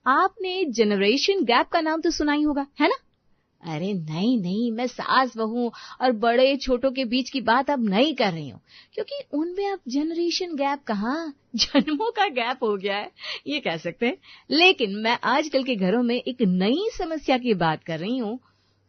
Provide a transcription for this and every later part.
आपने generation gap का नाम तो सुना ही होगा, है ना? अरे नहीं, मैं सास बहू और बड़े छोटों के बीच की बात अब नहीं कर रही हूँ, क्योंकि उनमें अब जनरेशन गैप कहाँ, जन्मों का गैप हो गया है, ये कह सकते हैं। लेकिन मैं आजकल के घरों में एक नई समस्या की बात कर रही हूँ,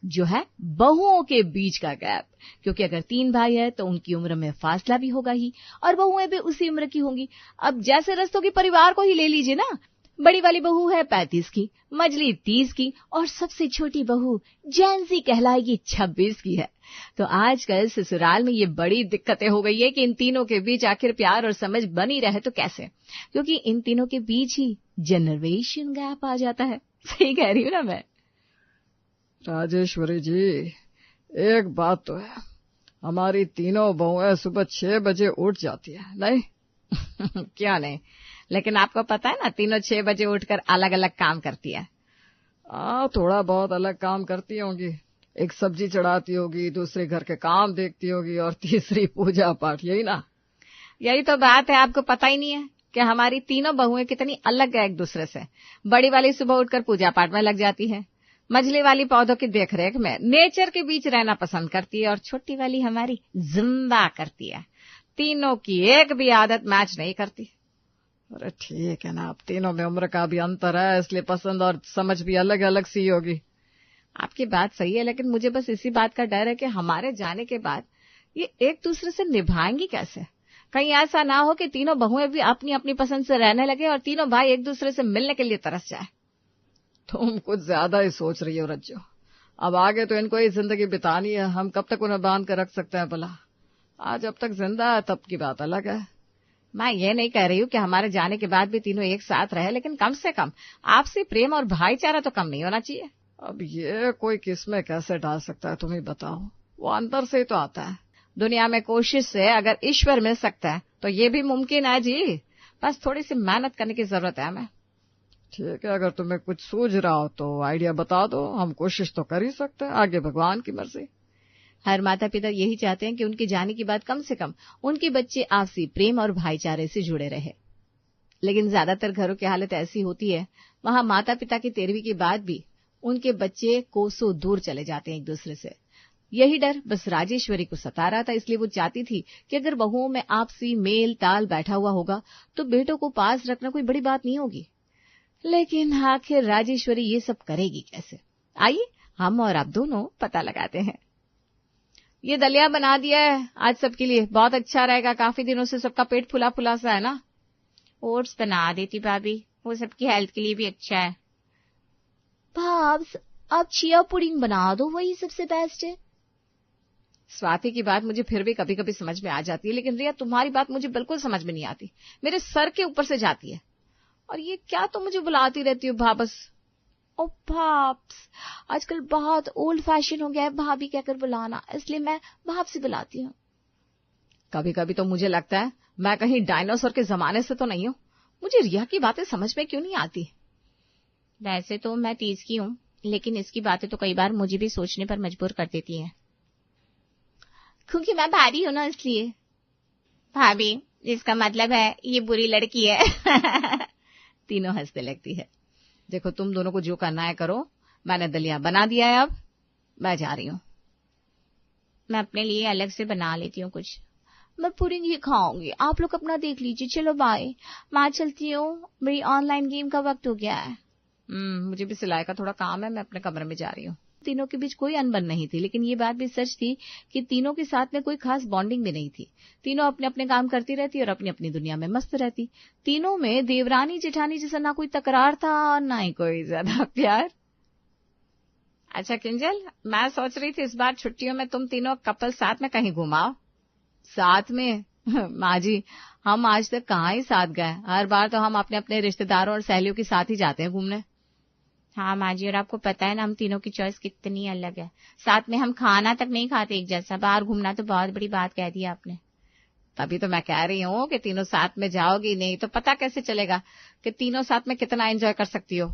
जो है बहुओं के बीच का गैप। क्योंकि अगर 3 भाई है तो उनकी उम्र में फासला भी होगा ही, और बहुएं भी उसी उम्र की होंगी। अब जैसे रस्तों परिवार को ही ले लीजिए ना, बड़ी वाली बहू है 35 की, मझली 30 की, और सबसे छोटी बहू जैनजी कहलाएगी 26 की है। तो आजकल ससुराल में ये बड़ी दिक्कतें हो गई है कि इन तीनों के बीच आखिर प्यार और समझ बनी रहे तो कैसे, क्योंकि इन तीनों के बीच ही जनरेशन गैप आ जाता है। सही कह रही हूँ ना मैं? राजेश्वरी जी, एक बात तो है, हमारी तीनों बहुएं सुबह 6 बजे उठ जाती है, नहीं? क्यों नहीं? लेकिन आपको पता है ना, तीनों 6 बजे उठकर अलग अलग काम करती है। थोड़ा बहुत अलग काम करती होंगी। एक सब्जी चढ़ाती होगी, दूसरे घर के काम देखती होगी, और तीसरी पूजा पाठ, यही ना? यही तो बात है, आपको पता ही नहीं है कि हमारी तीनों बहुएं कितनी अलग है एक दूसरे से। बड़ी वाली सुबह उठकर पूजा पाठ में लग जाती है, मझली वाली पौधों की देखरेख में, नेचर के बीच रहना पसंद करती है, और छोटी वाली हमारी जिम्बा करती है। तीनों की एक भी आदत मैच नहीं करती। अरे ठीक है ना, अब तीनों में उम्र का भी अंतर है, इसलिए पसंद और समझ भी अलग अलग सी होगी। आपकी बात सही है, लेकिन मुझे बस इसी बात का डर है कि हमारे जाने के बाद ये एक दूसरे से निभाएंगी कैसे। कहीं ऐसा ना हो कि तीनों बहुएं भी अपनी अपनी पसंद से रहने लगे और तीनों भाई एक दूसरे से मिलने के लिए तरस जाए। तुम कुछ ज्यादा ही सोच रही हो रज्जो। अब आगे तो इनको ही जिंदगी बितानी है, हम कब तक उन्हें बांध कर रख सकते हैं भला? आज जब तक जिंदा है तब की बात अलग है। मैं ये नहीं कह रही हूँ कि हमारे जाने के बाद भी तीनों एक साथ रहे, लेकिन कम से कम आपसी प्रेम और भाईचारा तो कम नहीं होना चाहिए। अब ये कोई किस्में कैसे डाल सकता है, तुम ही बताओ। वो अंदर से ही तो आता है। दुनिया में कोशिश से अगर ईश्वर मिल सकता है तो ये भी मुमकिन है जी, बस थोड़ी सी मेहनत करने की जरूरत है हमें। ठीक है, अगर तुम्हें कुछ सूझ रहा हो तो आइडिया बता दो, हम कोशिश तो कर ही सकते हैं, आगे भगवान की मर्जी। हर माता पिता यही चाहते हैं कि उनके जाने के बाद कम से कम उनके बच्चे आपसी प्रेम और भाईचारे से जुड़े रहे, लेकिन ज्यादातर घरों की हालत ऐसी होती है, वहां माता पिता की तेरहवीं के बाद भी उनके बच्चे कोसों दूर चले जाते हैं एक दूसरे से। यही डर बस राजेश्वरी को सता रहा था, इसलिए वो चाहती थी कि अगर बहुओं में आपसी मेल ताल बैठा हुआ होगा तो बेटों को पास रखना कोई बड़ी बात नहीं होगी। लेकिन आखिर राजेश्वरी ये सब करेगी कैसे? आइए हम और आप दोनों पता लगाते हैं। ये दलिया बना दिया है आज सबके लिए, बहुत अच्छा रहेगा, काफी दिनों से सबका पेट फुला फुला सा है ना। ओट्स बना देती भाभी, वो सबकी हेल्थ के लिए भी अच्छा है। भाब्स, आप चिया पुडिंग बना दो, वही सबसे बेस्ट है। स्वाति की बात मुझे फिर भी कभी कभी समझ में आ जाती है, लेकिन रिया तुम्हारी बात मुझे बिल्कुल समझ में नहीं आती, मेरे सर के ऊपर से जाती है। और ये क्या तुम मुझे बुलाती रहती हो भाबस? ओ भाब्स, आजकल बहुत ओल्ड फैशन हो गया है भाभी कहकर बुलाना, इसलिए मैं भाब से बुलाती हूँ। कभी कभी तो मुझे लगता है मैं कहीं डायनासोर के जमाने से तो नहीं हूँ। मुझे रिया की बातें समझ में क्यों नहीं आती? वैसे तो मैं 30 की हूँ, लेकिन इसकी बातें तो कई बार मुझे भी सोचने पर मजबूर कर देती हैं, क्योंकि मैं भारी हूं ना, इसलिए। भाभी, इसका मतलब है ये बुरी लड़की है। तीनों हंसने लगती है। देखो तुम दोनों को जो करना है करो, मैंने दलिया बना दिया है, अब मैं जा रही हूँ। मैं अपने लिए अलग से बना लेती हूँ कुछ। मैं पूरी ही खाऊंगी, आप लोग अपना देख लीजिए। चलो बाय, मैं चलती हूँ, मेरी ऑनलाइन गेम का वक्त हो गया है। मुझे भी सिलाई का थोड़ा काम है, मैं अपने कमरे में जा रही हूँ। तीनों के बीच कोई अनबन नहीं थी, लेकिन ये बात भी सच थी कि तीनों के साथ में कोई खास बॉन्डिंग भी नहीं थी। तीनों अपने अपने काम करती रहती और अपनी अपनी दुनिया में मस्त रहती। तीनों में देवरानी जेठानी जैसा ना कोई तकरार था और ना ही कोई ज्यादा प्यार। अच्छा किंजल, मैं सोच रही थी इस बार छुट्टियों में तुम तीनों कपल साथ में कहीं घुमाओ। साथ में? माँ जी, हम आज तक कहाँ ही साथ गए, हर बार तो हम अपने अपने रिश्तेदारों और सहेलियों के साथ ही जाते हैं घूमने। हाँ माँ जी, और आपको पता है ना हम तीनों की चॉइस कितनी अलग है, साथ में हम खाना तक नहीं खाते एक जैसा। बाहर घूमना तो बहुत बड़ी बात कह दी आपने। तभी तो मैं कह रही हूँ कि तीनों साथ में जाओगी, नहीं तो पता कैसे चलेगा कि तीनों साथ में कितना एंजॉय कर सकती हो।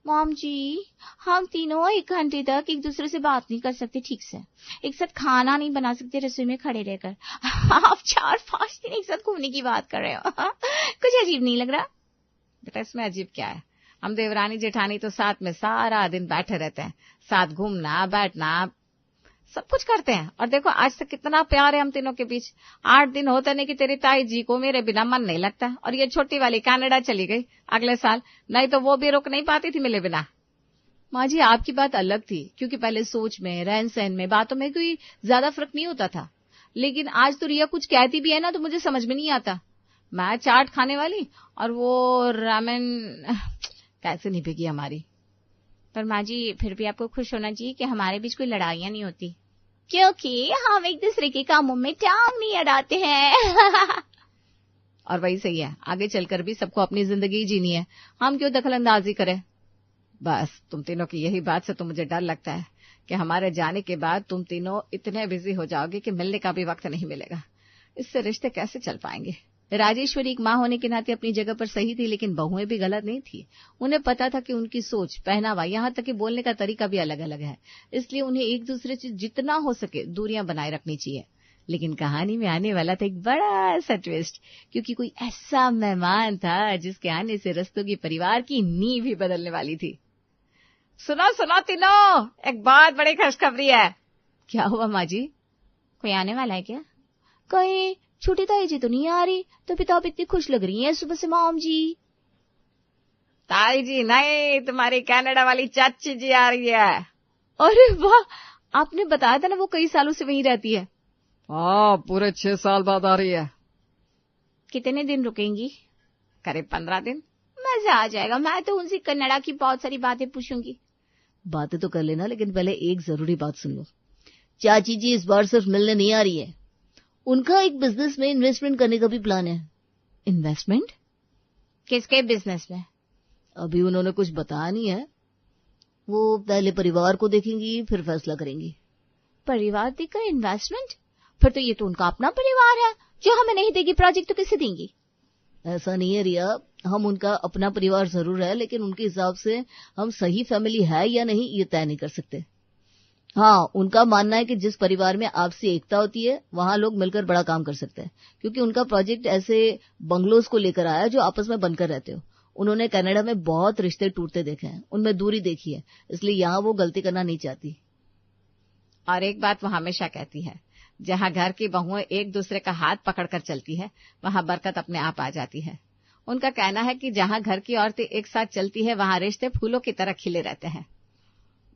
मॉम जी, हम तीनों 1 घंटे तक एक दूसरे से बात नहीं कर सकते ठीक से, एक साथ खाना नहीं बना सकते रसोई में खड़े रहकर। आप 4-5 दिन एक साथ घूमने की बात कर रहे हो। कुछ अजीब नहीं लग रहा? बेटा इसमें अजीब क्या है, हम देवरानी जेठानी तो साथ में सारा दिन बैठे रहते हैं, साथ घूमना बैठना सब कुछ करते हैं। और देखो आज तक कितना प्यार है हम तीनों के बीच। 8 दिन होते नहीं कि तेरी ताई जी को मेरे बिना मन नहीं लगता। और ये छोटी वाली कनाडा चली गई अगले साल, नहीं तो वो भी रुक नहीं पाती थी मिले बिना। माँ जी आपकी बात अलग थी, क्योंकि पहले सोच में, रहन सहन में, बातों में कोई ज्यादा फर्क नहीं होता था। लेकिन आज तो रिया कुछ कहती भी है ना तो मुझे समझ में नहीं आता। मैं चाट खाने वाली और वो रामेन कैसे निभेगी हमारी। पर माँ जी फिर भी आपको खुश होना चाहिए कि हमारे बीच कोई लड़ाइयां नहीं होती, क्योंकि हम एक दूसरे के कामों में टांग नहीं अड़ाते हैं। और वही सही है, आगे चलकर भी सबको अपनी जिंदगी जीनी है, हम क्यों दखलंदाजी करें। बस तुम तीनों की यही बात से तो मुझे डर लगता है कि हमारे जाने के बाद तुम तीनों इतने बिजी हो जाओगे कि मिलने का भी वक्त नहीं मिलेगा। इससे रिश्ते कैसे चल पाएंगे। राजेश्वरी एक माँ होने के नाते अपनी जगह पर सही थी, लेकिन बहुएं भी गलत नहीं थी। उन्हें पता था कि उनकी सोच, पहनावा, यहाँ तक कि बोलने का तरीका भी अलग अलग है, इसलिए उन्हें एक दूसरे से जितना हो सके दूरियां बनाए रखनी चाहिए। लेकिन कहानी में आने वाला था एक बड़ा सा ट्विस्ट, क्योंकि कोई ऐसा मेहमान था जिसके आने से रस्तोगी परिवार की नींव ही बदलने वाली थी। सुनो सुनो तीनों, एक बहुत बड़ी खुशखबरी है। क्या हुआ माँ जी? कोई आने वाला है क्या? कहीं छोटी ताई जी तो नहीं आ रही, तो पिता आप इतनी खुश लग रही हैं सुबह से माम जी। ताई जी नहीं, तुम्हारी कनाडा वाली चाची जी आ रही है। अरे वाह, आपने बताया था ना वो कई सालों से वहीं रहती है। हाँ, पूरे 6 साल बाद आ रही है। कितने दिन रुकेंगी? करीब 15 दिन। मजा आ जाएगा। मैं तो उनसे कन्नड़ा की बहुत सारी बातें पूछूंगी। बातें तो कर लेना, लेकिन पहले एक जरूरी बात सुन लो। चाची जी इस बार सिर्फ मिलने नहीं आ रही है, उनका एक बिजनेस में इन्वेस्टमेंट करने का भी प्लान है। इन्वेस्टमेंट? किसके बिजनेस में? अभी उन्होंने कुछ बताया नहीं है, वो पहले परिवार को देखेंगी फिर फैसला करेंगी। परिवार देखकर इन्वेस्टमेंट? फिर तो ये तो उनका अपना परिवार है, जो हमें नहीं देगी प्रोजेक्ट तो किसे देंगी? ऐसा नहीं है रिया, हम उनका अपना परिवार जरूर है, लेकिन उनके हिसाब से हम सही फैमिली है या नहीं ये तय नहीं कर सकते। हाँ, उनका मानना है कि जिस परिवार में आपसी एकता होती है वहां लोग मिलकर बड़ा काम कर सकते हैं, क्योंकि उनका प्रोजेक्ट ऐसे बंगलोज को लेकर आया जो आपस में बनकर रहते हो। उन्होंने कनाडा में बहुत रिश्ते टूटते देखे हैं, उनमें दूरी देखी है, इसलिए यहाँ वो गलती करना नहीं चाहती। और एक बात वो हमेशा कहती है, जहाँ घर की बहुएं एक दूसरे का हाथ पकड़कर चलती है वहां बरकत अपने आप आ जाती है। उनका कहना है कि जहाँ घर की औरतें एक साथ चलती है वहां रिश्ते फूलों की तरह खिले रहते हैं।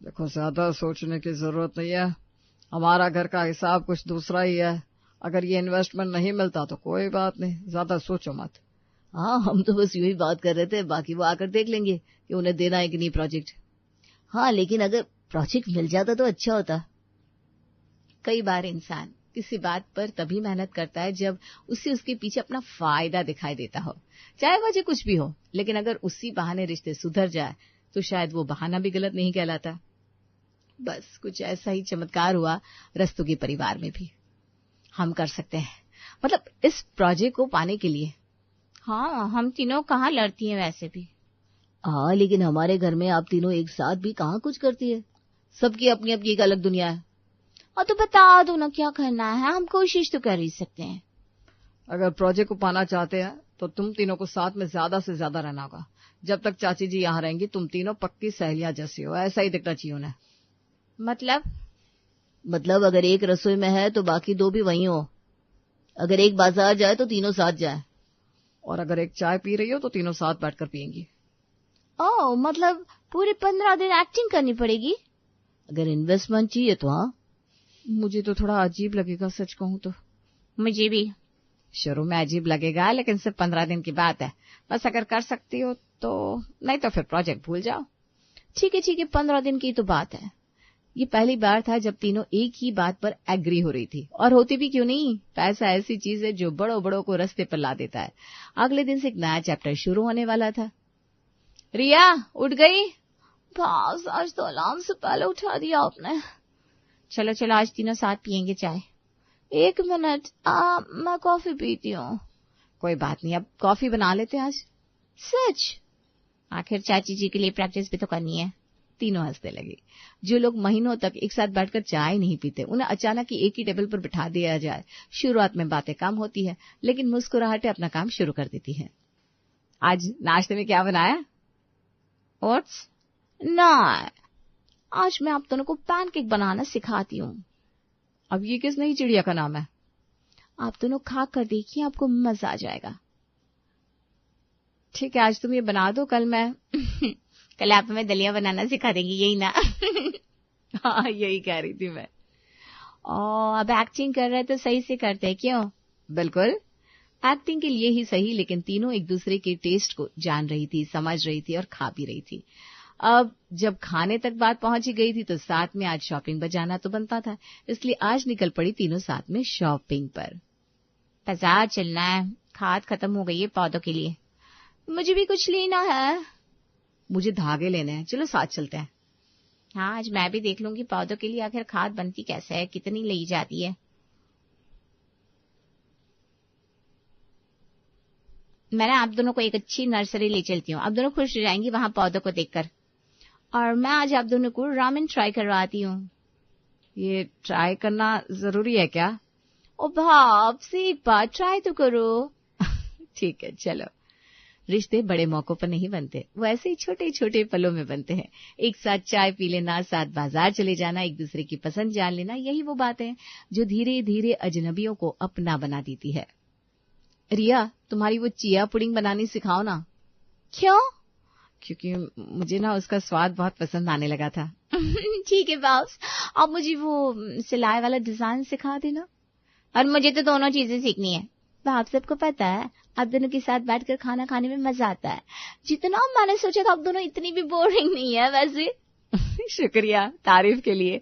देखो, ज्यादा सोचने की जरूरत नहीं है, हमारा घर का हिसाब कुछ दूसरा ही है। अगर ये इन्वेस्टमेंट नहीं मिलता तो कोई बात नहीं, ज्यादा सोचो मत। हाँ, हम तो बस यही बात कर रहे थे, बाकी वो आकर देख लेंगे कि उन्हें देना है कि नहीं प्रोजेक्ट। हाँ, लेकिन अगर प्रोजेक्ट मिल जाता तो अच्छा होता। कई बार इंसान किसी बात पर तभी मेहनत करता है जब उसे उसके पीछे अपना फायदा दिखाई देता हो, चाहे वजह कुछ भी हो। लेकिन अगर उसी बहाने रिश्ते सुधर जाए तो शायद वो बहाना भी गलत नहीं कहलाता। बस कुछ ऐसा ही चमत्कार हुआ रस्तोगी परिवार में भी। हम कर सकते हैं, मतलब इस प्रोजेक्ट को पाने के लिए। हाँ, हम तीनों कहाँ लड़ती हैं वैसे भी। हाँ, लेकिन हमारे घर में आप तीनों एक साथ भी कहाँ कुछ करती है, सबकी अपनी अपनी एक अलग दुनिया है। और तो बता दो ना क्या करना है, हम कोशिश तो कर ही सकते हैं। अगर प्रोजेक्ट को पाना चाहते हैं तो तुम तीनों को साथ में ज्यादा से ज्यादा रहना होगा। जब तक चाची जी यहाँ रहेंगी तुम तीनों पक्की सहेलियां जैसी हो, ऐसा ही दिखना चाहिए उन्हें। मतलब अगर एक रसोई में है तो बाकी 2 भी वहीं हो, अगर एक बाजार जाए तो तीनों साथ जाए, और अगर एक चाय पी रही हो तो तीनों साथ बैठकर पियेंगी। ओह, मतलब पूरे 15 दिन एक्टिंग करनी पड़ेगी? अगर इन्वेस्टमेंट चाहिए तो हाँ। मुझे तो थोड़ा अजीब लगेगा, सच कहूं तो। मुझे भी शुरू में अजीब लगेगा, लेकिन सिर्फ 15 दिन की बात है। बस अगर कर सकती हो तो, नहीं तो फिर प्रोजेक्ट भूल जाओ। ठीक है, 15 दिन की तो बात है। ये पहली बार था जब तीनों एक ही बात पर एग्री हो रही थी, और होती भी क्यों नहीं। पैसा ऐसी चीज है जो बड़ों बड़ों को रास्ते पर ला देता है। अगले दिन से एक नया चैप्टर शुरू होने वाला था। रिया उठ गई? बस आज तो अलार्म से पहले उठा दिया आपने। चलो चलो, आज तीनों साथ पियेंगे चाय। 1 मिनट, मैं कॉफी पीती हूँ। कोई बात नहीं, अब कॉफी बना लेते हैं आज। सच? आखिर चाची जी के लिए प्रैक्टिस भी तो करनी है। तीनों हंसने लगे। जो लोग महीनों तक एक साथ बैठकर चाय नहीं पीते, उन्हें अचानक ही एक ही टेबल पर बिठा दिया जाए। शुरुआत में बातें कम होती है, लेकिन मुस्कुराहटें अपना काम शुरू कर देती हैं। आज नाश्ते में क्या बनाया? ओट्स? ना, आज मैं आप दोनों को पैनकेक बनाना सिखाती हूँ। अब ये किस नई चिड़िया का नाम है? आप दोनों खा कर देखिए, आपको मजा आ जाएगा। ठीक है, आज तुम ये बना दो, कल मैं कल आप हमें दलिया बनाना सिखा देंगी, यही ना? हाँ, यही कह रही थी मैं। अब एक्टिंग कर रहे तो सही से करते हैं, क्यों? बिल्कुल। एक्टिंग के लिए ही सही, लेकिन तीनों एक दूसरे के टेस्ट को जान रही थी, समझ रही थी और खा भी रही थी। अब जब खाने तक बात पहुंची गई थी तो साथ में आज शॉपिंग पर जाना तो बनता था, इसलिए आज निकल पड़ी तीनों साथ में शॉपिंग पर। बाजार चलना है, खाद खत्म हो गई है पौधों के लिए। मुझे भी कुछ लेना है। मुझे धागे लेने हैं, चलो साथ चलते हैं। हाँ, आज मैं भी देख लूंगी पौधों के लिए आखिर खाद बनती कैसे है, कितनी ली जाती है। मैं आप दोनों को एक अच्छी नर्सरी ले चलती हूँ, आप दोनों खुश हो जाएंगी वहां पौधों को देखकर। और मैं आज आप दोनों को रामेन ट्राई करवाती हूँ। ये ट्राई करना जरूरी है क्या? ओ भाप से एक बार ट्राई तो करो। ठीक है, चलो। रिश्ते बड़े मौकों पर नहीं बनते, वो ऐसे ही छोटे छोटे पलों में बनते हैं। एक साथ चाय पी लेना, साथ बाजार चले जाना, एक दूसरे की पसंद जान लेना, यही वो बातें हैं जो धीरे धीरे अजनबियों को अपना बना देती है। रिया, तुम्हारी वो चिया पुडिंग बनानी सिखाओ ना। क्यों? क्योंकि मुझे ना उसका स्वाद बहुत पसंद आने लगा था। ठीक है बॉस, अब मुझे वो सिलाई वाला डिजाइन सिखा देना। और मुझे तो दोनों चीजें सीखनी है। आप सबको पता है, आप दोनों के साथ बैठकर खाना खाने में मजा आता है। जितना मैंने सोचा था, आप दोनों इतनी भी बोरिंग नहीं है वैसे। शुक्रिया तारीफ के लिए।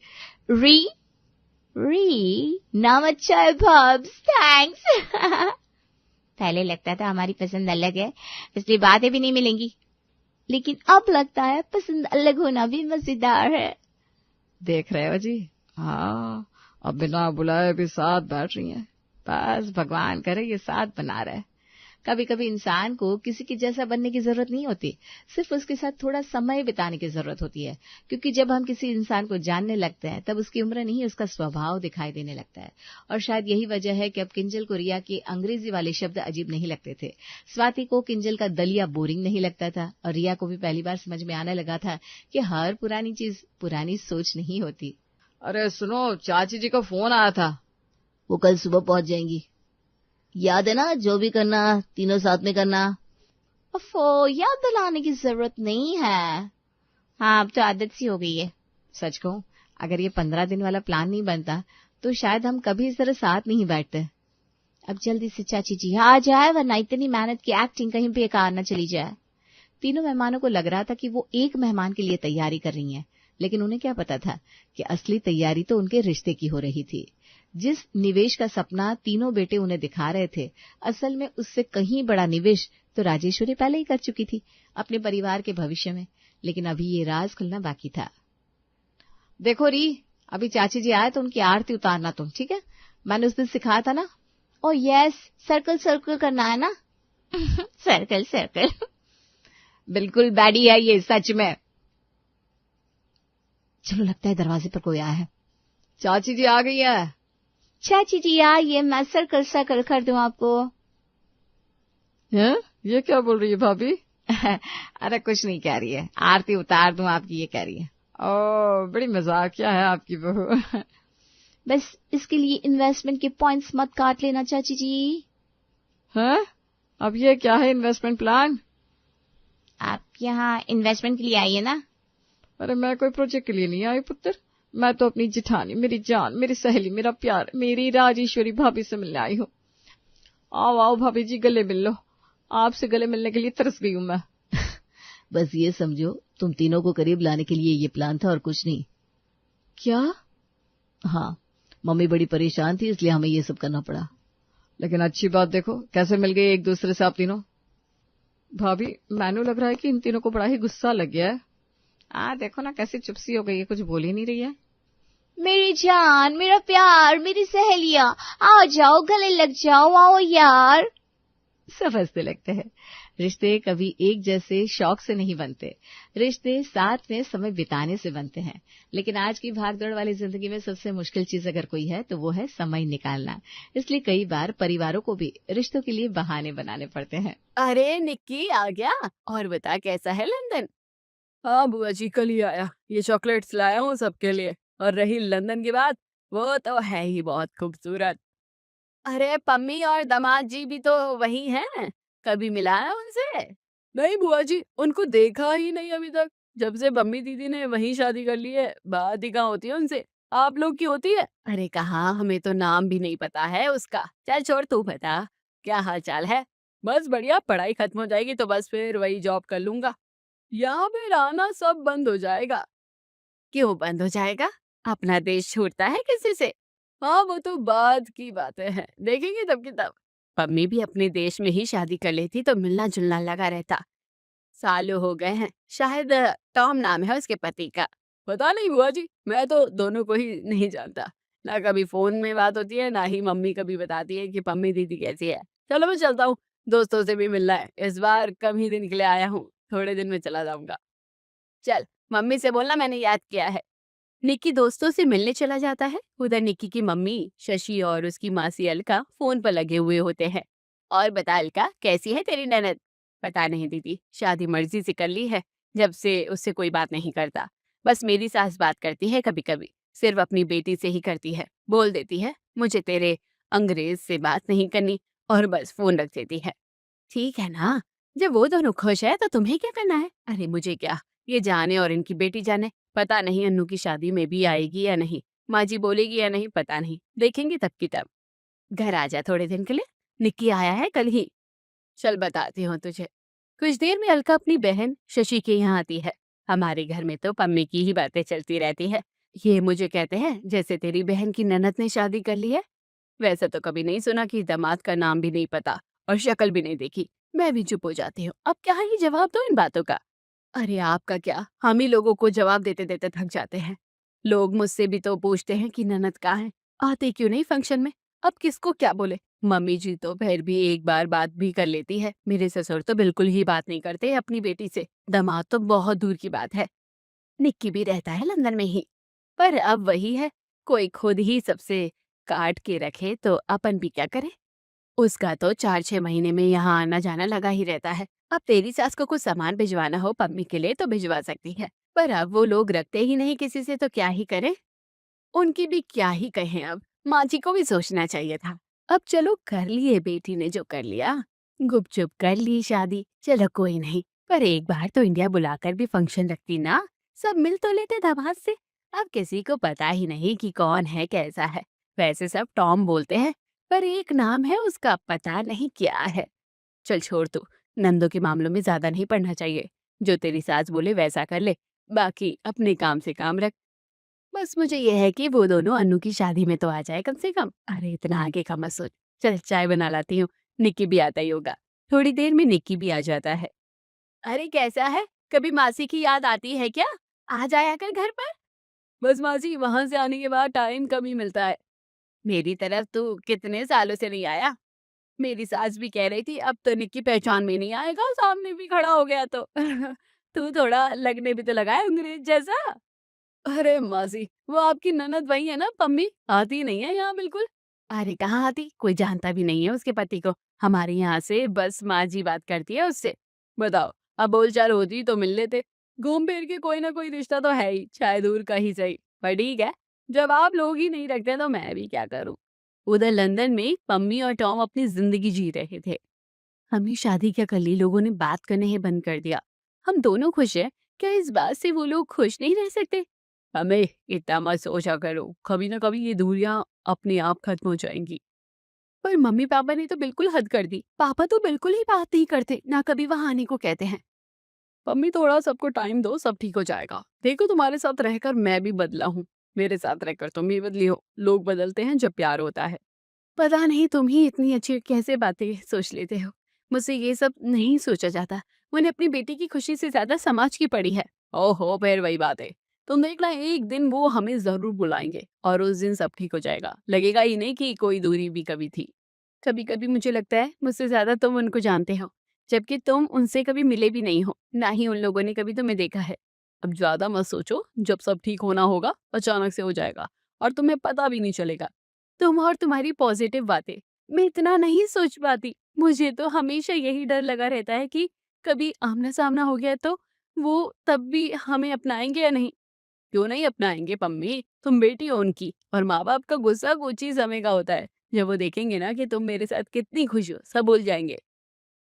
री नाम अच्छा है भाब्स, थैंक्स। पहले लगता था हमारी पसंद अलग है, इसलिए बातें भी नहीं मिलेंगी, लेकिन अब लगता है पसंद अलग होना भी मजेदार है। देख रहे हो जी? हाँ, अब बिना बुलाए भी साथ बैठ रही हैं। बस भगवान करे ये साथ बना रहे। कभी कभी इंसान को किसी के जैसा बनने की जरूरत नहीं होती, सिर्फ उसके साथ थोड़ा समय बिताने की जरूरत होती है। क्योंकि जब हम किसी इंसान को जानने लगते हैं तब उसकी उम्र नहीं, उसका स्वभाव दिखाई देने लगता है। और शायद यही वजह है कि अब किंजल को रिया के अंग्रेजी वाले शब्द अजीब नहीं लगते थे। स्वाति को किंजल का दलिया बोरिंग नहीं लगता था, और रिया को भी पहली बार समझ में आने लगा था कि हर पुरानी चीज पुरानी सोच नहीं होती। अरे सुनो, चाची जी का फोन आया था। वो कल सुबह पहुंच जाएंगी, याद है ना? जो भी करना तीनों साथ में करना। याद दिलाने की जरूरत नहीं है। हाँ, अब तो आदत सी हो गई है। सच कहूं, अगर ये 15 दिन वाला प्लान नहीं बनता तो शायद हम कभी इस तरह साथ नहीं बैठते। अब जल्दी से चाची जी आ जाए, वरना इतनी मेहनत की एक्टिंग कहीं बेकार न चली जाए। तीनों मेहमानों को लग रहा था कि वो एक मेहमान के लिए तैयारी कर रही हैं, लेकिन उन्हें क्या पता था कि असली तैयारी तो उनके रिश्ते की हो रही थी। जिस निवेश का सपना तीनों बेटे उन्हें दिखा रहे थे, असल में उससे कहीं बड़ा निवेश तो राजेश्वरी पहले ही कर चुकी थी अपने परिवार के भविष्य में। लेकिन अभी ये राज खुलना बाकी था। देखो री, अभी चाची जी आए तो उनकी आरती उतारना तुम, ठीक है? मैंने उस दिन सिखाया था ना। ओ यस, सर्कल सर्कल करना है ना। Circle circle. बिल्कुल बैडी है ये, सच में। चलो, लगता है दरवाजे पर कोई आया है। चाची जी आ गई है। चाची जी आइए, मैं सर्कल सर्कल कर दूं आपको। ये क्या बोल रही है भाभी? अरे कुछ नहीं कह रही है, आरती उतार दूं आपकी, ये कह रही है। ओ, बड़ी मजाकिया है आपकी बहू। बस इसके लिए इन्वेस्टमेंट के पॉइंट्स मत काट लेना चाची जी। हैं? अब ये क्या है इन्वेस्टमेंट प्लान? आप यहाँ इन्वेस्टमेंट के लिए आई है ना? अरे मैं कोई प्रोजेक्ट के लिए नहीं आई पुत्र, मैं तो अपनी जिठानी, मेरी जान, मेरी सहेली, मेरा प्यार, मेरी राजेश्वरी भाभी से मिलने आई हूँ। आओ आओ भाभी जी, गले मिल लो। आपसे गले मिलने के लिए तरस गई हूँ मैं। बस ये समझो, तुम तीनों को करीब लाने के लिए ये प्लान था और कुछ नहीं। क्या? हाँ, मम्मी बड़ी परेशान थी, इसलिए हमें ये सब करना पड़ा। लेकिन अच्छी बात, देखो कैसे मिल गई एक दूसरे से आप तीनों। भाभी, मैंने लग रहा है कि इन तीनों को बड़ा ही गुस्सा लग गया है। देखो ना कैसी चुपसी हो गई है, कुछ बोल ही नहीं रही है। मेरी जान, मेरा प्यार, मेरी सहेलियां, आ जाओ, गले लग जाओ, आओ यार। सब हंसते लगते हैं। रिश्ते कभी एक जैसे शौक से नहीं बनते, रिश्ते साथ में समय बिताने से बनते हैं। लेकिन आज की भागदौड़ वाली जिंदगी में सबसे मुश्किल चीज अगर कोई है तो वो है समय निकालना। इसलिए कई बार परिवारों को भी रिश्तों के लिए बहाने बनाने पड़ते हैं। अरे निक्की आ गया, और बता कैसा है लंदन? हाँ बुआ जी, कल ही आया। ये चॉकलेट्स लाया हूँ सबके लिए। और रही लंदन की बात, वो तो है ही बहुत खूबसूरत। अरे पम्मी और दामाद जी भी तो वही हैं, कभी मिला है उनसे? नहीं बुआ जी, उनको देखा ही नहीं अभी तक। जब से पम्मी दीदी ने वहीं शादी कर ली है, बात ही कहाँ होती है उनसे। आप लोग की होती है? अरे कहाँ, हमें तो नाम भी नहीं पता है उसका। चल छोड़, तू बता, क्या हाल चाल है? बस बढ़िया, पढ़ाई खत्म हो जाएगी तो बस फिर वही जॉब कर लूंगा। यहाँ पे रहना सब बंद हो जाएगा। क्यों बंद हो जाएगा? अपना देश छूटता है किसी से? हाँ वो तो बाद की बातें हैं, देखेंगे तब की तब। पम्मी भी अपने देश में ही शादी कर लेती तो मिलना जुलना लगा रहता। सालों हो गए हैं, शायद टॉम नाम है उसके पति का। पता नहीं बुआ जी, मैं तो दोनों को ही नहीं जानता। ना कभी फोन में बात होती है, ना ही मम्मी कभी बताती है कि पम्मी दीदी कैसी है। चलो मैं चलता हूँ, दोस्तों से भी मिलना है। इस बार कम ही दिन के लिए आया हूँ, थोड़े दिन में चला जाऊंगा। चल, मम्मी से बोलना मैंने याद किया है। निक्की दोस्तों से मिलने चला जाता है। उधर निक्की की मम्मी शशि और उसकी मासी अलका फोन पर लगे हुए होते हैं। और बता अलका, कैसी है तेरी ननद? पता नहीं दीदी, शादी मर्जी से कर ली है, जब से उससे कोई बात नहीं करता। बस मेरी सास बात करती है कभी कभी, सिर्फ अपनी बेटी से ही करती है। बोल देती है मुझे तेरे अंग्रेज से बात नहीं करनी, और बस फोन रख देती है। ठीक है ना, जब वो दोनों खुश है तो तुम्हें क्या करना है? अरे मुझे क्या, ये जाने और इनकी बेटी जाने। पता नहीं अन्नू की शादी में भी आएगी या नहीं, माँ जी बोलेगी या नहीं, पता नहीं, देखेंगे तब की तब। घर आ जा थोड़े दिन के लिए, निक्की आया है कल ही। चल बताती हूँ तुझे। कुछ देर में अलका अपनी बहन शशि के यहाँ आती है। हमारे घर में तो पम्मी की ही बातें चलती रहती है। ये मुझे कहते हैं जैसे तेरी बहन की ननद ने शादी कर ली है। वैसे तो कभी नहीं सुना कि दामाद का नाम भी नहीं पता और शक्ल भी नहीं देखी। मैं भी चुप हो जाती हूँ, अब क्या ही जवाब दो इन बातों का। अरे आपका क्या, हम ही लोगों को जवाब देते देते थक जाते हैं। लोग मुझसे भी तो पूछते हैं कि ननद कहाँ है, आते क्यों नहीं फंक्शन में। अब किसको क्या बोले। मम्मी जी तो फिर भी एक बार बात भी कर लेती है, मेरे ससुर तो बिल्कुल ही बात नहीं करते अपनी बेटी से। दामाद तो बहुत दूर की बात है। निक्की भी रहता है लंदन में ही, पर अब वही है, कोई खुद ही सबसे काट के रखे तो अपन भी क्या करें। उसका तो 4-6 महीने में यहाँ आना जाना लगा ही रहता है। अब तेरी सास को कुछ सामान भिजवाना हो पम्मी के लिए तो भिजवा सकती है, पर अब वो लोग रखते ही नहीं किसी से, तो क्या ही करे। उनकी भी क्या ही कहें अब, माँ जी को भी सोचना चाहिए था। अब चलो कर लिए बेटी ने जो कर लिया, गुपचुप कर ली शादी, चलो कोई नहीं। पर एक बार तो इंडिया बुलाकर भी फंक्शन रखती ना, सब मिल तो लेते दामाद से। अब किसी को पता ही नहीं कि कौन है कैसा है। वैसे सब टॉम बोलते हैं, पर एक नाम है उसका, पता नहीं क्या है। चल छोड़ तू, नंदों के मामलों में ज्यादा नहीं पड़ना चाहिए। जो तेरी सास बोले वैसा कर ले, बाकी अपने काम से काम रख। बस मुझे ये है कि वो दोनों अन्नू की शादी में तो आ जाए कम से कम। अरे इतना आगे का मत सोच, चल चाय बना लाती हूँ। निक्की भी आता ही होगा। थोड़ी देर में निक्की भी आ जाता है। अरे कैसा है, कभी मासी की याद आती है क्या? आ जाया कर घर पर। बस मासी, वहां से आने के बाद टाइम कम ही मिलता है। मेरी तरफ तू कितने सालों से नहीं आया। मेरी सास भी कह रही थी अब तो निक्की पहचान में नहीं आएगा, सामने भी खड़ा हो गया तो। तू थोड़ा लगने भी तो लगा है अंग्रेज जैसा। अरे मासी, वो आपकी ननद वही है ना पम्मी, आती नहीं है यहाँ बिल्कुल। अरे कहाँ आती, कोई जानता भी नहीं है उसके पति को। हमारे यहाँ से बस माँ जी बात करती है उससे। बताओ, अब बोलचाल होती तो मिल लेते। घूम फिर के कोई ना कोई रिश्ता तो है ही, चाहे दूर का ही सही। पर ठीक है, जब आप लोग ही नहीं रखते तो मैं भी क्या करूँ। उधर लंदन में पम्मी और टॉम अपनी जिंदगी जी रहे थे। हमने शादी क्या कर ली, लोगों ने बात करने ही बंद कर दिया। हम दोनों खुश हैं, क्या इस बात से वो लोग खुश नहीं रह सकते? हमें इतना मत सोचा करो, कभी ना कभी ये दूरियां अपने आप खत्म हो जाएंगी। पर मम्मी पापा ने तो बिल्कुल हद कर दी। पापा तो बिल्कुल ही बात नहीं करते, ना कभी वहां आने को कहते हैं। मम्मी थोड़ा सबको टाइम दो, सब ठीक हो जाएगा। देखो तुम्हारे साथ रहकर मैं भी बदला हूँ, मेरे साथ रहकर तुम भी बदली हो। लोग बदलते हैं जब प्यार होता है। पता नहीं तुम ही इतनी अच्छी कैसे बातें सोच लेते हो। मुझसे ये सब नहीं सोचा जाता। मैंने अपनी बेटी की खुशी से ज्यादा समाज की पड़ी है। ओहो, फिर वही बात है। तुम देखना, एक दिन वो हमें जरूर बुलाएंगे और उस दिन सब ठीक हो जाएगा। लगेगा ही नहीं कि कोई दूरी भी कभी थी। कभी कभी मुझे लगता है मुझसे ज्यादा तुम उनको जानते हो, जबकि तुम उनसे कभी मिले भी नहीं हो, ना ही उन लोगों ने कभी तुम्हें देखा है। अब ज्यादा मत सोचो, जब सब ठीक होना होगा अचानक से हो जाएगा और तुम्हें पता भी नहीं चलेगा। तुम और तुम्हारी पॉजिटिव बातें, मैं इतना नहीं सोच पाती। मुझे तो हमेशा यही डर लगा रहता है कि कभी आमना सामना हो गया तो वो तब भी हमें अपनाएंगे या नहीं? क्यों नहीं अपनाएंगे पम्मी, तुम बेटी हो उनकी, और माँ बाप का गुस्सा कुछ ही समय का होता है। जब वो देखेंगे ना कि तुम मेरे साथ कितनी खुश हो, सब भूल जाएंगे।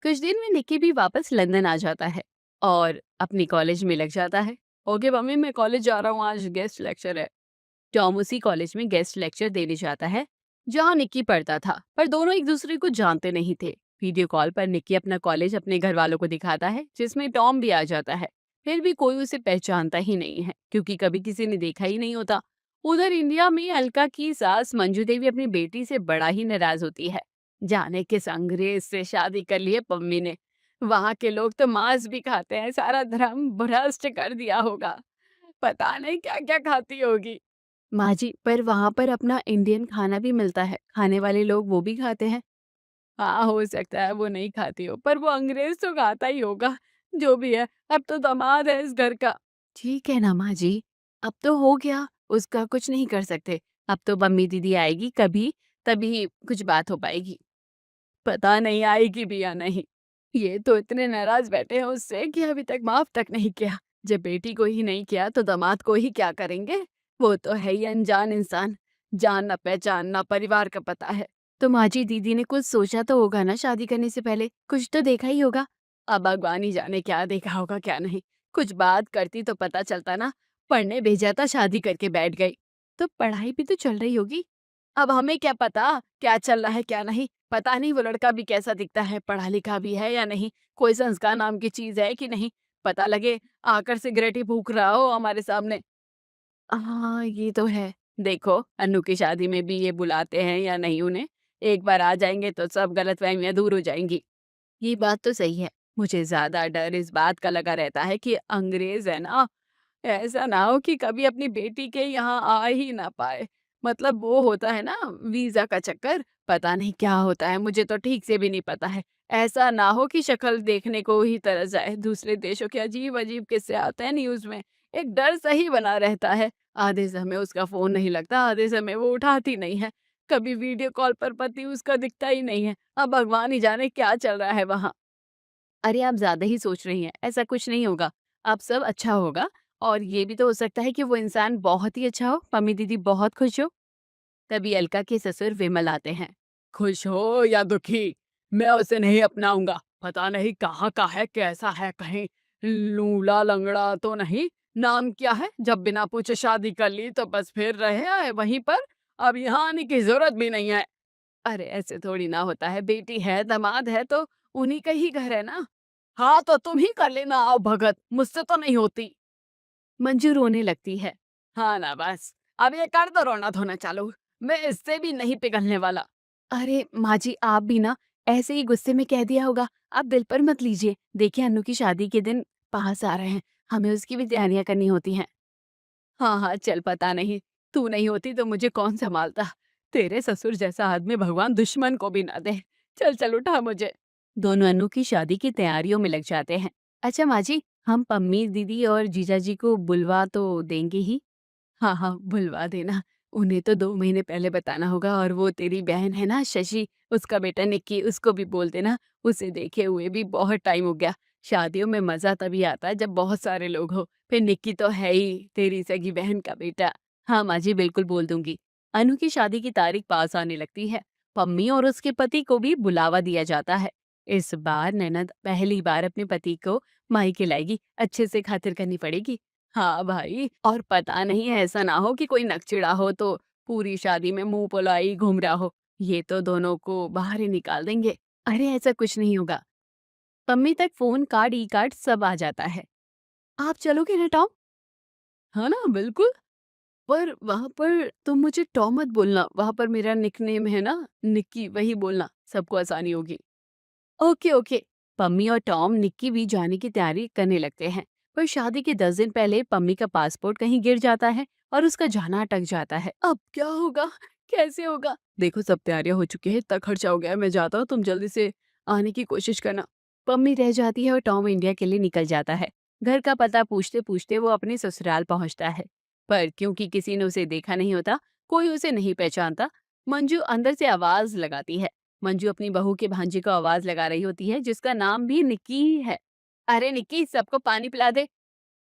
कुछ दिन में निक्की भी वापस लंदन आ जाता है और अपनी कॉलेज में लग जाता है। ओके मम्मी, मैं कॉलेज जा रहा हूँ, आज गेस्ट लेक्चर है। टॉम उसी कॉलेज में गेस्ट लेक्चर देने जाता है जहाँ निक्की पढ़ता था, पर दोनों एक दूसरे को जानते नहीं थे। वीडियो कॉल पर निक्की अपना कॉलेज अपने घर वालों को दिखाता है, जिसमें टॉम भी आ जाता है। फिर भी कोई उसे पहचानता ही नहीं है, क्योंकि कभी किसी ने देखा ही नहीं होता। उधर इंडिया में अलका की सास मंजू देवी अपनी बेटी से बड़ा ही नाराज होती है। जाने किस अंग्रेज से शादी कर ली है पम्मी ने। वहां के लोग तो मांस भी खाते हैं, सारा धर्म भ्रष्ट कर दिया होगा। पता नहीं क्या क्या खाती होगी। माँ जी, पर वहाँ पर अपना इंडियन खाना भी मिलता है, खाने वाले लोग वो भी खाते हैं। हाँ, हो सकता है वो नहीं खाती हो, पर वो अंग्रेज तो खाता ही होगा। जो भी है, अब तो दामाद है इस घर का। ठीक है ना माँ जी, अब तो हो गया, उसका कुछ नहीं कर सकते। अब तो मम्मी दीदी आएगी कभी, तभी कुछ बात हो पाएगी। पता नहीं आएगी भी या नहीं। ये तो इतने नाराज बैठे हैं उससे कि अभी तक माफ तक नहीं किया। जब बेटी को ही नहीं किया तो दामाद को ही क्या करेंगे? वो तो है ही अनजान इंसान, जान ना पहचान ना परिवार का पता है। तो माजी दीदी ने कुछ सोचा तो होगा ना, शादी करने से पहले कुछ तो देखा ही होगा। अब भगवान ही जाने क्या देखा होगा क्या नहीं। कुछ बात करती तो पता चलता ना। पढ़ने भेजा था, शादी करके बैठ गई। तो पढ़ाई भी तो चल रही होगी। अब हमें क्या पता क्या चल रहा है क्या नहीं। पता नहीं वो लड़का भी कैसा दिखता है, पढ़ा लिखा भी है या नहीं, कोई संस्कार नाम की चीज है कि नहीं। पता लगे आकर सिगरेट ही फूक रहा हो हमारे सामने। हाँ, ये तो है। देखो अनु की शादी में भी ये बुलाते हैं या नहीं उन्हें। एक बार आ जाएंगे तो सब गलतफहमियां दूर हो जाएंगी। ये बात तो सही है। मुझे ज्यादा डर इस बात का लगा रहता है कि अंग्रेज है ना, ऐसा ना हो कि कभी अपनी बेटी के यहाँ आ ही ना पाए। मतलब वो होता है ना, वीजा का चक्कर, पता नहीं क्या होता है, मुझे तो ठीक से भी नहीं पता है। ऐसा ना हो कि शक्ल देखने को ही तरस जाए। दूसरे देशों के अजीब अजीब किस्से आते हैं न्यूज में, एक डर सही बना रहता है। आधे समय उसका फोन नहीं लगता, आधे समय वो उठाती नहीं है। कभी वीडियो कॉल पर पति उसका दिखता ही नहीं है। अब भगवान ही जाने क्या चल रहा है वहाँ। अरे आप ज़्यादा ही सोच रही हैं, ऐसा कुछ नहीं होगा। अब सब अच्छा होगा। और ये भी तो हो सकता है कि वो इंसान बहुत ही अच्छा हो, मम्मी दीदी बहुत खुश हो। तभी अलका के ससुर विमल आते हैं। खुश हो या दुखी, मैं उसे नहीं अपनाऊंगा। पता नहीं कहाँ का है, कैसा है, कहीं लूला लंगड़ा तो नहीं। नाम क्या है, जब बिना पूछे शादी कर ली तो बस फिर रहे आए वहीं पर। अब यहाँ आने की जरूरत भी नहीं है। अरे ऐसे थोड़ी ना होता है, बेटी है दामाद है तो उन्हीं का ही घर है ना। हाँ तो तुम ही कर लेना आओ भगत, मुझसे तो नहीं होती। मंजू रोने लगती है। हाँ ना बस, अब ये कर दो रोना धोना चालू, मैं इससे भी नहीं पिघलने वाला। अरे माँ जी, आप भी ना ऐसे ही गुस्से में कह दिया होगा, आप दिल पर मत लीजिए। देखिए अनु की शादी के दिन पास आ रहे हैं, हमें उसकी भी तैयारियां करनी होती हैं। हाँ हाँ चल, पता नहीं, तू नहीं होती तो मुझे कौन संभालता। तेरे ससुर जैसा आदमी भगवान दुश्मन को भी ना दे। चल चल उठा मुझे। दोनों अनु की शादी की तैयारियों में लग जाते हैं। अच्छा माँ जी, हम पम्मी दीदी और जीजा जी को बुलवा तो देंगे ही। हाँ हाँ बुलवा देना। उन्हें तो 2 महीने पहले बताना होगा। और वो तेरी बहन है ना शशि, उसका बेटा निक्की, उसको भी बोल देना। उसे देखे हुए भी बहुत टाइम हो गया। शादियों में मजा तभी आता है जब बहुत सारे लोग हो। फिर निक्की तो है ही तेरी सगी बहन का बेटा। हाँ माँ जी, बिल्कुल बोल दूंगी। अनु की शादी की तारीख पास आने लगती है। पम्मी और उसके पति को भी बुलावा दिया जाता है। इस बार ननद पहली बार अपने पति को मायके लाएगी, अच्छे से खातिर करनी पड़ेगी। हाँ भाई, और पता नहीं ऐसा ना हो कि कोई नकचिड़ा हो तो पूरी शादी में मुंह फुलाई घूम रहा हो। ये तो दोनों को बाहर ही निकाल देंगे। अरे ऐसा कुछ नहीं होगा। पम्मी तक फोन कार्ड ई कार्ड सब आ जाता है। आप चलोगे ना टॉम? हाँ ना बिल्कुल। पर वहां पर तुम मुझे टॉम मत बोलना, वहां पर मेरा निकनेम है ना निक्की, वही बोलना, सबको आसानी होगी। Okay okay. पम्मी और टॉम निक्की भी जाने की तैयारी करने लगते हैं। पर शादी के 10 दिन पहले पम्मी का पासपोर्ट कहीं गिर जाता है और उसका जाना अटक जाता है। अब क्या होगा, कैसे होगा? देखो सब तैयारियां हो चुकी है, इतना खर्चा हो गया है, मैं जाता हूँ, तुम जल्दी से आने की कोशिश करना। पम्मी रह जाती है और टॉम इंडिया के लिए निकल जाता है। घर का पता पूछते पूछते वो अपने ससुराल पहुंचता है। पर क्योंकि किसी ने उसे देखा नहीं होता, कोई उसे नहीं पहचानता, मंजू अंदर से आवाज लगाती है। मंजू अपनी बहू के भांजे को आवाज लगा रही होती है, जिसका नाम भी निक्की ही है। अरे निक्की, सबको पानी पिला दे।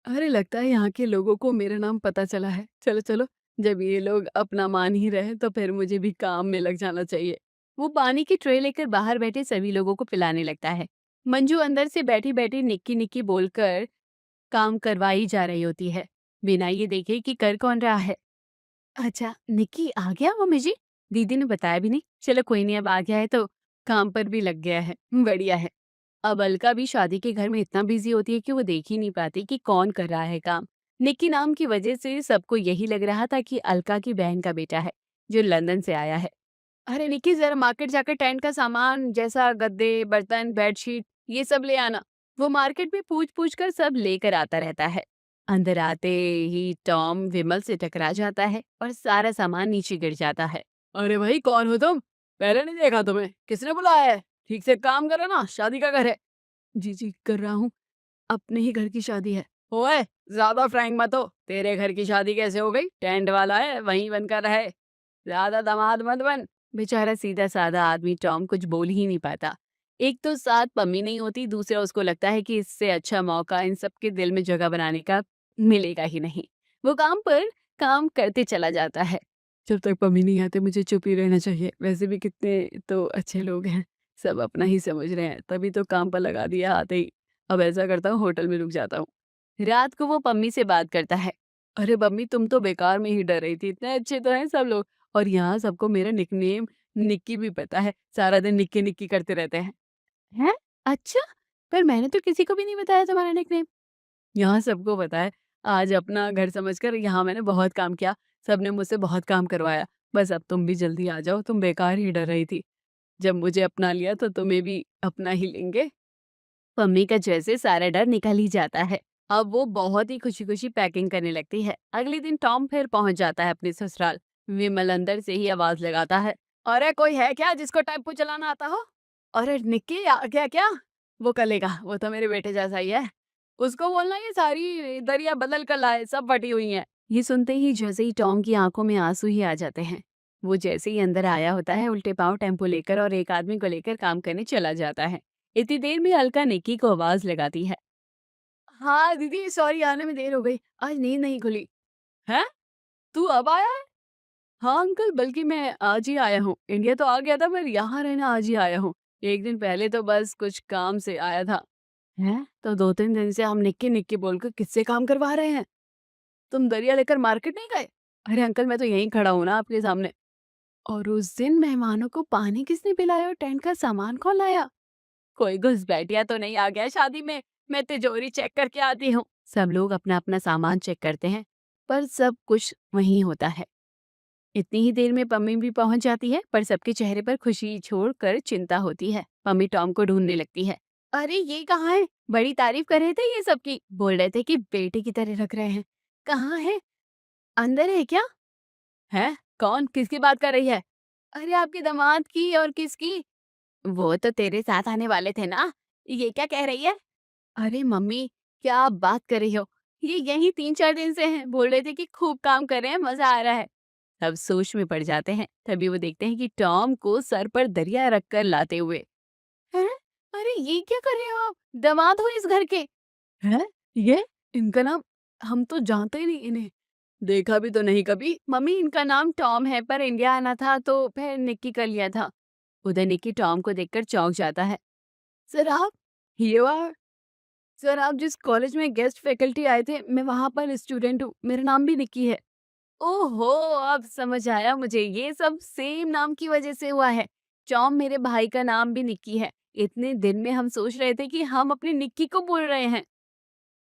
अरे लगता है यहाँ के लोगों को मेरा नाम पता चला है। चलो चलो, जब ये लोग अपना मान ही रहे तो फिर मुझे भी काम में लग जाना चाहिए। वो पानी की ट्रे लेकर बाहर बैठे सभी लोगों को पिलाने लगता है। मंजू अंदर से बैठी बैठी निक्की निक्की बोलकर काम करवाई जा रही होती है, बिना ये देखे कि कर कौन रहा है। अच्छा, निक्की आ गया मम्मी जी? दीदी ने बताया भी नहीं। चलो कोई नहीं, अब आ गया है तो काम पर भी लग गया है। बढ़िया है। अब अलका भी शादी के घर में इतना बिजी होती है कि वो देख ही नहीं पाती कि कौन कर रहा है काम। निक्की नाम की वजह से सबको यही लग रहा था कि अलका की बहन का बेटा है, जो लंदन से आया है। अरे निक्की, जरा मार्केट जाकर टेंट का सामान जैसा गद्दे, बर्तन, बेडशीट ये सब ले आना। वो मार्केट में पूछ पूछ कर सब लेकर आता रहता है। अंदर आते ही टॉम विमल से टकरा जाता है और सारा सामान नीचे गिर जाता है। अरे भाई, कौन हो तुम? पहले नहीं देखा तुम्हें, किसने बुलाया है? ठीक से काम करो ना, शादी का घर है। जी जी कर रहा हूँ, अपने ही घर की शादी है। ओए, ज्यादा फ्रैंक मत हो। तेरे घर की शादी कैसे हो गई? टेंट वाला है, वहीं बनकर रहे। ज्यादा दामाद मत बन। बेचारा सीधा साधा आदमी टॉम कुछ बोल ही नहीं पाता। एक तो साथ पम्मी नहीं होती, दूसरा उसको लगता है कि इससे अच्छा मौका इन सबके दिल में जगह बनाने का मिलेगा ही नहीं। वो काम पर काम करते चला जाता है। जब तक पम्मी नहीं आते मुझे चुप ही रहना चाहिए। वैसे भी कितने तो अच्छे लोग हैं, सब अपना ही समझ रहे हैं, तभी तो काम पर लगा दिया आते ही। अब ऐसा करता हूँ, होटल में रुक जाता हूँ। रात को वो पम्मी से बात करता है। अरे पम्मी, तुम तो बेकार में ही डर रही थी, इतने अच्छे तो हैं सब लोग। और यहाँ सबको मेरा निकनेम निक्की भी पता है, सारा दिन निक्की निक्की करते रहते हैं। हैं? अच्छा, पर मैंने तो किसी को भी नहीं बताया तुम्हारा निकनेम। यहाँ सबको पता है। आज अपना घर समझकर यहाँ मैंने बहुत काम किया, सबने मुझसे बहुत काम करवाया। बस अब तुम भी जल्दी आ जाओ, तुम बेकार ही डर रही थी। जब मुझे अपना लिया तो तुम्हें भी अपना ही लेंगे। मम्मी का जैसे सारा डर निकल ही जाता है। अब वो बहुत ही खुशी खुशी पैकिंग करने लगती है। अगले दिन टॉम फिर पहुंच जाता है अपने ससुराल। विमल अंदर से ही आवाज लगाता है, अरे कोई है क्या जिसको टेम्पो चलाना आता हो? अरे निक्की, आ गया क्या? वो कलेगा, वो तो मेरे बेटे जैसा ही है। उसको बोलना ये सारी दरिया बदल कर लाए, सब फटी हुई हैं। ये सुनते ही जैसे ही टॉम की आंखों में आंसू ही आ जाते हैं। वो जैसे ही अंदर आया होता है, उल्टे पांव टेम्पो लेकर और एक आदमी को लेकर काम करने चला जाता है। इतनी देर में अलका निक्की को आवाज लगाती है, हाँ दीदी, सॉरी आने में देर हो गई, आज नींद नहीं खुली। है? तू अब आया है? हाँ अंकल, बल्कि मैं आज ही आया हूँ। इंडिया तो आ गया था, पर यहाँ रहना आज ही आया हूँ। एक दिन पहले तो बस कुछ काम से आया था। हैं? तो 2-3 दिन से हम निक्की निक्की बोलकर किससे काम करवा रहे हैं? तुम दरिया लेकर मार्केट नहीं गए? अरे अंकल, मैं तो यहीं खड़ा हूँ ना आपके सामने। और उस दिन मेहमानों को पानी किसने पिलाया और टेंट का सामान कौन लाया? कोई घुसपैठिया तो नहीं आ गया शादी में? मैं तिजोरी चेक करके आती हूँ। सब लोग अपना अपना सामान चेक करते हैं, पर सब कुछ वहीं होता है। इतनी ही देर में पम्मी भी पहुंच जाती है, पर सबके चेहरे पर खुशी छोड़कर चिंता होती है। पम्मी टॉम को ढूंढने लगती है। अरे ये कहाँ है? बड़ी तारीफ कर रहे थे ये सबकी, बोल रहे थे कि बेटे की तरह रख रहे हैं। कहाँ है? अंदर है क्या? है? कौन? किसकी बात कर रही है? अरे आपके दामाद की। और किसकी? वो तो तेरे साथ आने वाले थे ना। ये क्या कह रही है? अरे मम्मी, क्या आप बात कर रही हो? ये यहीं 3-4 दिन से हैं, बोल रहे थे कि खूब काम कर रहे हैं, मजा आ रहा है। सब सोच में पड़ जाते हैं। तभी वो देखते हैं कि टॉम को सर पर दरिया रखकर लाते हुए। हैं? अरे ये क्या कर रहे हो आप? दामाद हो इस घर के? हैं? ये? इनका नाम? हम तो जानते ही नहीं इन्हें, देखा भी तो नहीं कभी। मम्मी, इनका नाम टॉम है, पर इंडिया आना था तो फिर निक्की कर लिया था। उधर निक्की टॉम को देखकर चौंक जाता है। सर आप? ये आर? सर आप जिस कॉलेज में गेस्ट फैकल्टी आए थे, मैं वहां पर स्टूडेंट हूँ, मेरा नाम भी निक्की है। ओहो, अब समझ आया मुझे, ये सब सेम नाम की वजह से हुआ है। टॉम मेरे भाई का नाम भी निक्की है। इतने दिन में हम सोच रहे थे कि हम अपनी निक्की को बोल रहे हैं।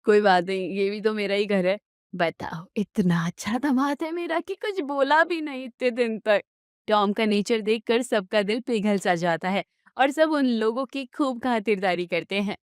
कोई बात नहीं, ये भी तो मेरा ही घर है। बताओ, इतना अच्छा दामाद है मेरा कि कुछ बोला भी नहीं इतने दिन तक। टॉम का नेचर देखकर सबका दिल पिघल सा जाता है और सब उन लोगों की खूब खातिरदारी करते हैं।